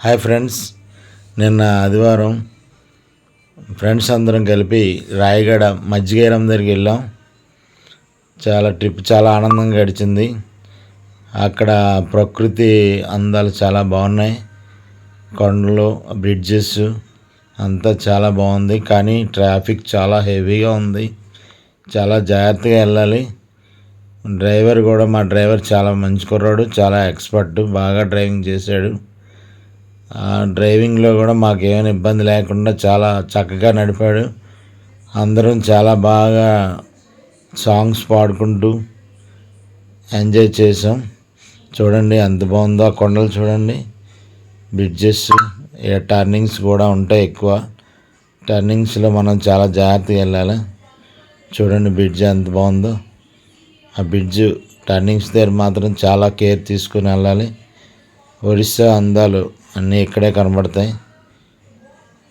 Hi friends, నిన్న ఆదివారం friends అందరం కలిపి రాయగడ మజ్జిగేరం దగ్గరికి వెళ్ళాం. ట్రిప్ చాలా ఆనందంగా గడిచింది. అక్కడ ప్రకృతి అందాలు చాలా బాగున్నాయి. కొండలు, బ్రిడ్జెస్ అంతా చాలా బాగుంది. కానీ ట్రాఫిక్ చాలా హెవీగా ఉంది. చాలా జాగ్రత్తగా వెళ్ళాలి. మా డ్రైవర్ చాలా మంచి కుర్రాడు, చాలా ఎక్స్పర్ట్, బాగా డ్రైవింగ్ చేశాడు. డ్రైవింగ్లో కూడా మాకేమైనా ఇబ్బంది లేకుండా చాలా చక్కగా నడిపాడు. అందరం చాలా బాగా సాంగ్స్ పాడుకుంటూ ఎంజాయ్ చేసాం. చూడండి ఎంత బాగుందో ఆ కొండలు చూడండి. బ్రిడ్జెస్, టర్నింగ్స్ కూడా ఉంటాయి. ఎక్కువ టర్నింగ్స్లో మనం చాలా జాగ్రత్తగా వెళ్ళాలి. చూడండి బ్రిడ్జ్ ఎంత బాగుందో. ఆ బ్రిడ్జ్ టర్నింగ్స్ దగ్గర మాత్రం చాలా కేర్ తీసుకుని వెళ్ళాలి. ఒరిస్సా అందాలు అన్నీ ఇక్కడే కనబడతాయి.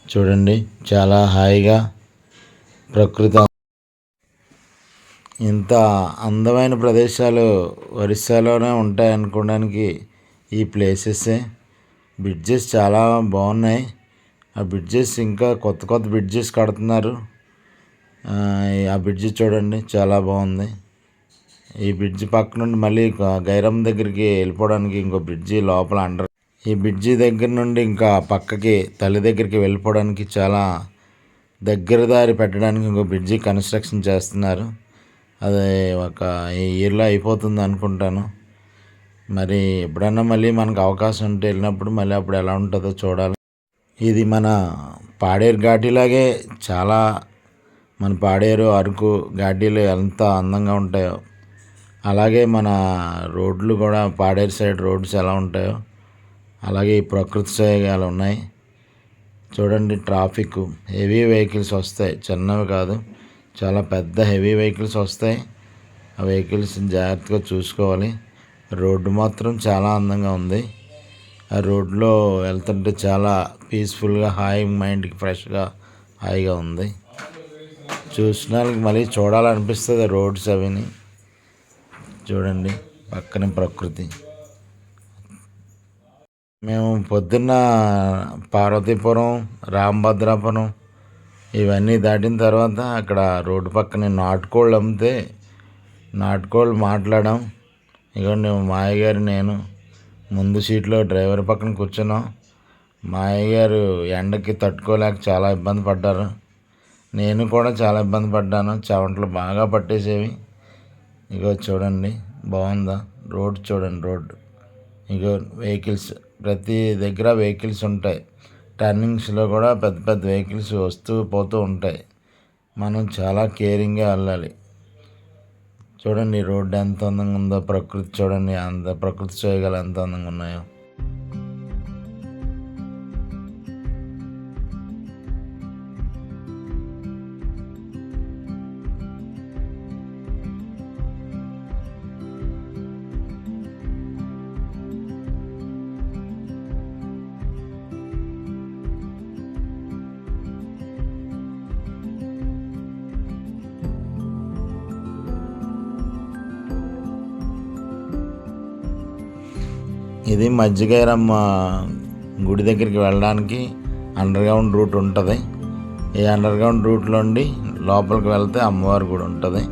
చూడండి చాలా హాయిగా ప్రకృతి. ఇంత అందమైన ప్రదేశాలు ఒరిస్సాలోనే ఉంటాయి అనుకోవడానికి ఈ ప్లేసెసే. బ్రిడ్జెస్ చాలా బాగున్నాయి. ఆ బ్రిడ్జెస్ ఇంకా కొత్త కొత్త బ్రిడ్జెస్ కడుతున్నారు. ఆ బ్రిడ్జ్ చూడండి చాలా బాగుంది. ఈ బ్రిడ్జ్ పక్క నుండి మళ్ళీ గైరం దగ్గరికి వెళ్ళిపోవడానికి ఇంకో బ్రిడ్జి లోపల ఈ బ్రిడ్జి దగ్గర నుండి ఇంకా పక్కకి తల్లి దగ్గరికి వెళ్ళిపోవడానికి చాలా దగ్గర దారి పెట్టడానికి ఇంకో బ్రిడ్జి కన్స్ట్రక్షన్ చేస్తున్నారు. అది ఒక ఇయర్లో అయిపోతుంది అనుకుంటాను. మరి ఎప్పుడన్నా మళ్ళీ మనకు అవకాశం ఉంటే వెళ్ళినప్పుడు మళ్ళీ అప్పుడు ఎలా ఉంటుందో చూడాలి. ఇది మన పాడేరు ఘాటీలాగే చాలా, మన పాడేరు, అరకు ఘాటీలు ఎంత అందంగా ఉంటాయో అలాగే మన రోడ్లు కూడా పాడేరు సైడ్ రోడ్స్ ఎలా ఉంటాయో అలాగే ఈ ప్రకృతి సోయగాలు ఉన్నాయి. చూడండి ట్రాఫిక్, హెవీ వెహికల్స్ వస్తాయి, చిన్నవి కాదు, చాలా పెద్ద హెవీ వెహికల్స్ వస్తాయి. ఆ వెహికల్స్ జాగ్రత్తగా చూసుకోవాలి. రోడ్డు మాత్రం చాలా అందంగా ఉంది. ఆ రోడ్లో వెళ్తుంటే చాలా పీస్ఫుల్గా, మైండ్కి ఫ్రెష్గా హాయిగా ఉంది. చూసిన వాళ్ళకి మళ్ళీ చూడాలనిపిస్తుంది రోడ్స్ అవిని. చూడండి పక్కన ప్రకృతి. మేము పొద్దున్న పార్వతీపురం, రామభద్రాపురం ఇవన్నీ దాటిన తర్వాత అక్కడ రోడ్డు పక్కనే నాటుకోళ్ళు అమ్మితే నాటుకోళ్ళు మాట్లాడాం. ఇదిగోండి మా అయ్యగారు, నేను ముందు సీట్లో డ్రైవర్ పక్కన కూర్చున్నాం. మా అయ్యగారు ఎండకి తట్టుకోలేక చాలా ఇబ్బంది పడ్డారు. నేను కూడా చాలా ఇబ్బంది పడ్డాను. చెమటలు బాగా పట్టేసేవి. ఇగో చూడండి బాగుందా రోడ్, చూడండి రోడ్డు. ఇగో వెహికల్స్, ప్రతి దగ్గర వెహికల్స్ ఉంటాయి. టర్నింగ్స్లో కూడా పెద్ద పెద్ద వెహికల్స్ వస్తూ పోతూ ఉంటాయి. మనం చాలా కేరింగ్గా వెళ్ళాలి. చూడండి రోడ్డు ఎంత అందంగా ఉందో. ప్రకృతి చూడండి, అంత ప్రకృతి చేయగల ఎంత అందంగా ఉన్నాయో. ఇది మజ్జిగైరమ్మ గుడి దగ్గరికి వెళ్ళడానికి అండర్గ్రౌండ్ రూట్ ఉంటుంది. ఈ అండర్గ్రౌండ్ రూట్లో నుండి లోపలికి వెళ్తే అమ్మవారి గుడి ఉంటుంది.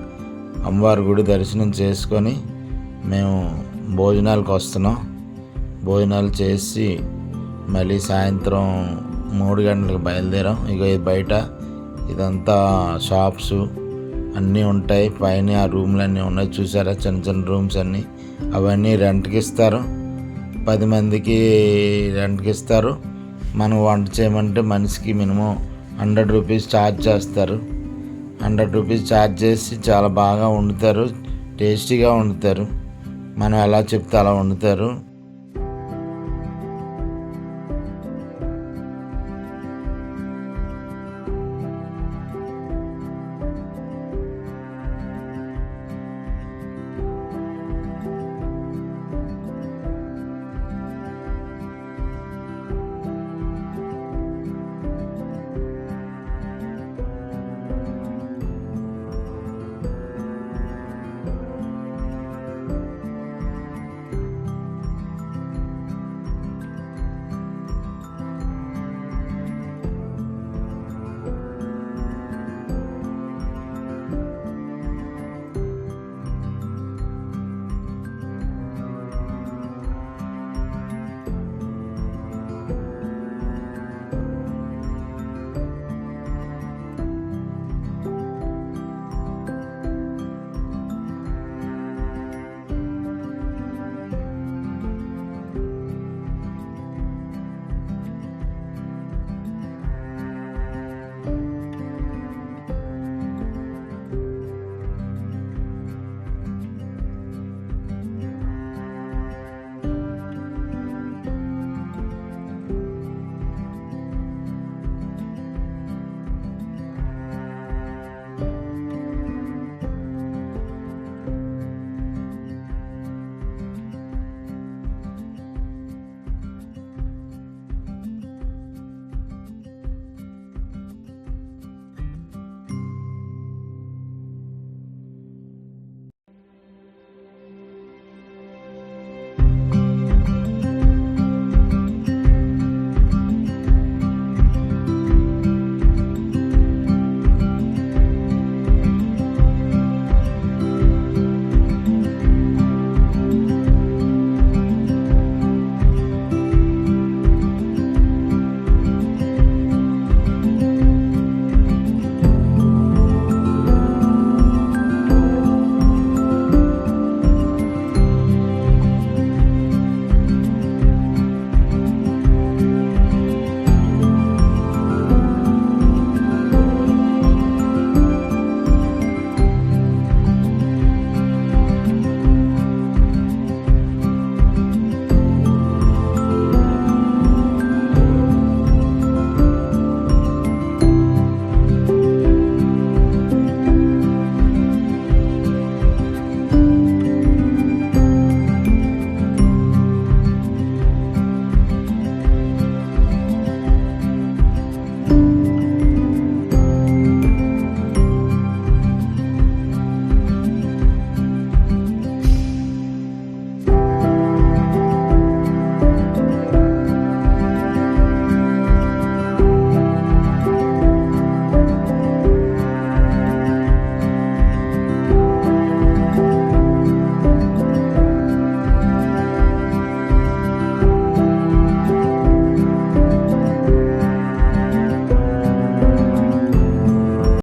అమ్మవారి గుడి దర్శనం చేసుకొని మేము భోజనాలకు వస్తున్నాం. భోజనాలు చేసి మళ్ళీ సాయంత్రం 3 గంటలకు బయలుదేరాం. ఇక ఇది బయట ఇదంతా షాప్స్ అన్నీ ఉంటాయి. పైన ఆ రూమ్లు అన్నీ ఉన్నాయి, చూసారా, చిన్న చిన్న రూమ్స్ అన్నీ. అవన్నీ రెంట్కి ఇస్తారు. 10 మందికి రెంట్కి ఇస్తారు. మనం వంట చేయమంటే మనిషికి మినిమం 100 రూపీస్ ఛార్జ్ చేస్తారు. 100 రూపీస్ ఛార్జ్ చేసి చాలా బాగా వండుతారు, టేస్టీగా వండుతారు. మనం ఎలా చెప్తే అలా వండుతారు.